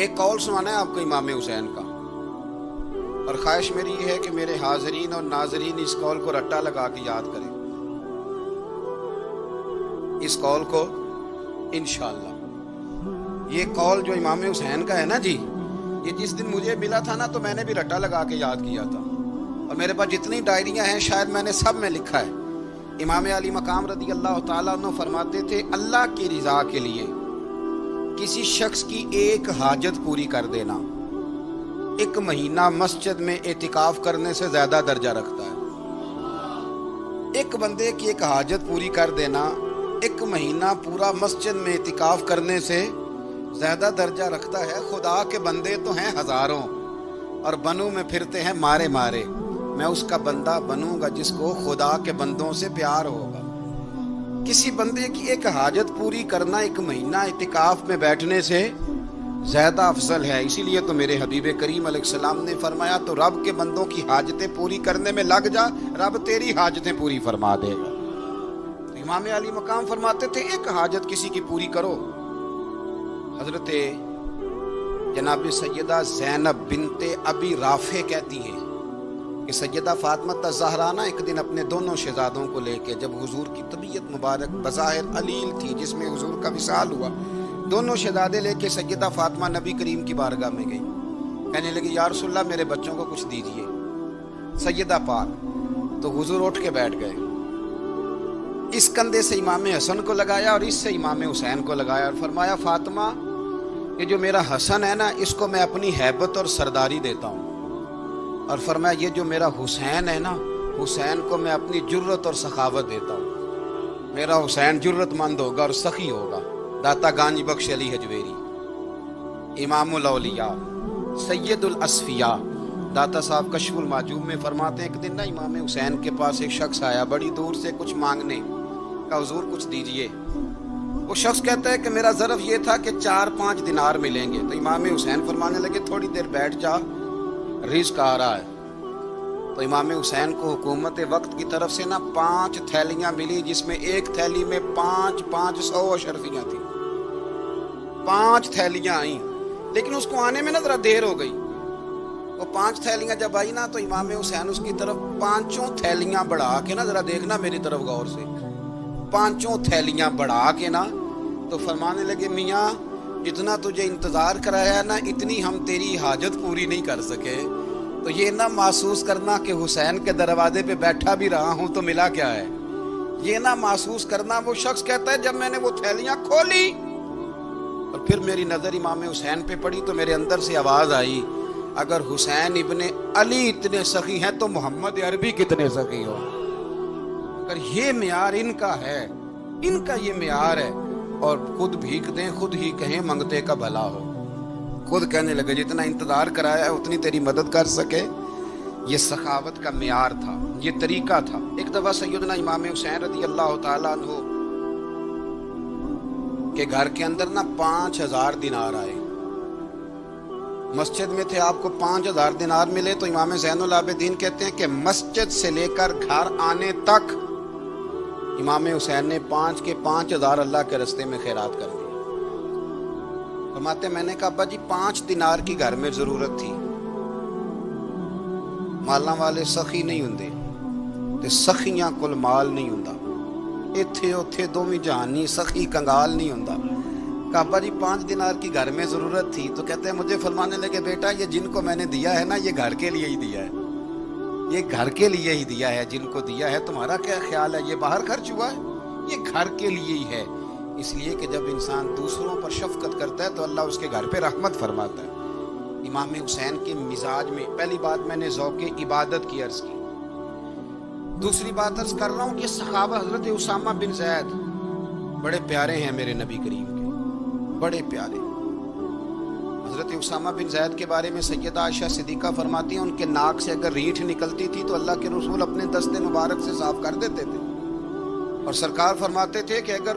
ایک قول سنانا ہے آپ کو امام حسین کا، اور خواہش میری یہ ہے کہ میرے حاضرین اور ناظرین اس قول کو رٹا لگا کے یاد کریں، اس قول کو انشاءاللہ۔ یہ قول جو امام حسین کا ہے نا جی، یہ جس دن مجھے ملا تھا نا تو میں نے بھی رٹا لگا کے یاد کیا تھا، اور میرے پاس جتنی ڈائریاں ہیں شاید میں نے سب میں لکھا ہے۔ امام علی مقام رضی اللہ تعالیٰ عنہ فرماتے تھے، اللہ کی رضا کے لیے کسی شخص کی ایک حاجت پوری کر دینا 1 مہینہ مسجد میں اعتکاف کرنے سے زیادہ درجہ رکھتا ہے۔ ایک بندے کی ایک حاجت پوری کر دینا 1 مہینہ پورا مسجد میں اعتکاف کرنے سے زیادہ درجہ رکھتا ہے۔ خدا کے بندے تو ہیں ہزاروں، اور بنوں میں پھرتے ہیں مارے مارے، میں اس کا بندہ بنوں گا جس کو خدا کے بندوں سے پیار ہوگا۔ کسی بندے کی ایک حاجت پوری کرنا 1 مہینہ اعتکاف میں بیٹھنے سے زیادہ افضل ہے۔ اسی لیے تو میرے حبیب کریم علیہ السلام نے فرمایا، تو رب کے بندوں کی حاجتیں پوری کرنے میں لگ جا، رب تیری حاجتیں پوری فرما دے گا۔ امام علی مقام فرماتے تھے، ایک حاجت کسی کی پوری کرو۔ حضرت جناب سیدہ زینب بنت ابی رافع کہتی ہیں کہ سیدہ فاطمہ الزہرا نا ایک دن اپنے دونوں شہزادوں کو لے کے، جب حضور کی طبیعت مبارک بظاہر علیل تھی جس میں حضور کا وصال ہوا، دونوں شہزادے لے کے سیدہ فاطمہ نبی کریم کی بارگاہ میں گئی، کہنے لگی یا رسول اللہ میرے بچوں کو کچھ دیجئے سیدہ پاک۔ تو حضور اٹھ کے بیٹھ گئے، اس کندھے سے امام حسن کو لگایا اور اس سے امام حسین کو لگایا، اور فرمایا فاطمہ یہ جو میرا حسن ہے نا اس کو میں اپنی ہیبت اور سرداری دیتا ہوں، اور فرمایا یہ جو میرا حسین ہے نا حسین کو میں اپنی جرت اور سخاوت دیتا ہوں، میرا حسین جرت مند ہوگا اور سخی ہوگا۔ داتا گانج بخش علی حجویری، امام الاولیاء سید الاصفیاء، داتا صاحب کشف المعجوب میں فرماتے ہیں ایک دن نا امام حسین کے پاس ایک شخص آیا بڑی دور سے کچھ مانگنے کا، حضور کچھ دیجئے۔ وہ شخص کہتا ہے کہ میرا ظرف یہ تھا کہ 4-5 دینار ملیں گے۔ تو امام حسین فرمانے لگے تھوڑی دیر بیٹھ جا، رزق آ رہا ہے۔ تو امام حسین کو حکومت وقت کی طرف سے نا 5 تھیلیاں ملی، جس میں ایک تھیلی میں 500 اشرفیاں تھیں۔ 5 تھیلیاں آئیں، لیکن اس کو آنے میں نا ذرا دیر ہو گئی۔ وہ 5 تھیلیاں جب آئی نا تو امام حسین اس کی طرف 5 تھیلیاں بڑھا کے نا، ذرا دیکھنا میری طرف غور سے، 5 تھیلیاں بڑھا کے نا تو فرمانے لگے میاں جتنا تجھے انتظار کرایا نا اتنی ہم تیری حاجت پوری نہیں کر سکے۔ تو یہ نہ محسوس کرنا کہ حسین کے دروازے پہ بیٹھا بھی رہا ہوں تو ملا کیا ہے، یہ نہ محسوس کرنا۔ وہ شخص کہتا ہے جب میں نے وہ تھیلیاں کھولی اور پھر میری نظر امام حسین پہ پڑی تو میرے اندر سے آواز آئی، اگر حسین ابن علی اتنے سخی ہیں تو محمد عربی کتنے سخی ہو۔ اگر یہ معیار ان کا ہے، ان کا یہ معیار ہے، اور خود بھیک دیں خود ہی کہیں منگتے کا بھلا ہو، خود کہنے لگے جتنا انتظار کرایا ہے اتنی تیری مدد کر سکے۔ یہ سخاوت کا معیار تھا، یہ طریقہ تھا۔ ایک دفعہ سیدنا امام حسین رضی اللہ تعالیٰ عنہ کے گھر کے اندر نا 5000 دینار آئے، مسجد میں تھے، آپ کو 5000 دینار ملے تو امام زین العابدین کہتے ہیں کہ مسجد سے لے کر گھر آنے تک امام حسین نے 5 کے 5000 اللہ کے رستے میں خیرات کر دی۔ فرماتے میں نے کہا ابا جی 5 دینار کی گھر میں ضرورت تھی، مالاں والے سخی نہیں ہوندے تے سخیاں کل مال نہیں ہوندا، ایتھے اوتھے دوویں جہانی سخی کنگال نہیں ہوندا۔ کہا ابا جی 5 دینار کی گھر میں ضرورت تھی، تو کہتے ہیں مجھے فرمانے لگے بیٹا یہ جن کو میں نے دیا ہے نا یہ گھر کے لیے ہی دیا ہے، یہ گھر کے لیے ہی دیا ہے، جن کو دیا ہے تمہارا کیا خیال ہے، یہ باہر خرچ ہوا ہے، یہ گھر کے لیے ہی ہے۔ اس لیے کہ جب انسان دوسروں پر شفقت کرتا ہے تو اللہ اس کے گھر پہ رحمت فرماتا ہے۔ امام حسین کے مزاج میں پہلی بات میں نے ذوق عبادت کی عرض کی، دوسری بات عرض کر رہا ہوں کہ صحابہ حضرت اسامہ بن زید بڑے پیارے ہیں میرے نبی کریم کے، بڑے پیارے۔ حضرت اسامہ بن زید کے بارے میں سیدہ عائشہ صدیقہ فرماتی ہیں ان کے ناک سے اگر ریٹھ نکلتی تھی تو اللہ کے رسول اپنے دست مبارک سے صاف کر دیتے تھے، اور سرکار فرماتے تھے کہ اگر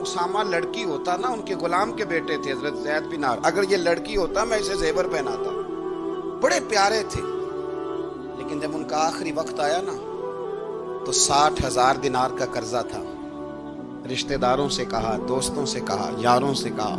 اسامہ لڑکی ہوتا نا، ان کے غلام کے بیٹے تھے حضرت زید بن عمرو، اگر یہ لڑکی ہوتا میں اسے زیور پہناتا۔ بڑے پیارے تھے، لیکن جب ان کا آخری وقت آیا نا تو 60,000 دینار کا قرضہ تھا۔ رشتہ داروں سے کہا، دوستوں سے کہا، یاروں سے کہا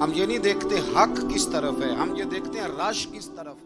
ہم یہ نہیں دیکھتے حق کس طرف ہے، ہم یہ دیکھتے ہیں رش کس طرف ہے.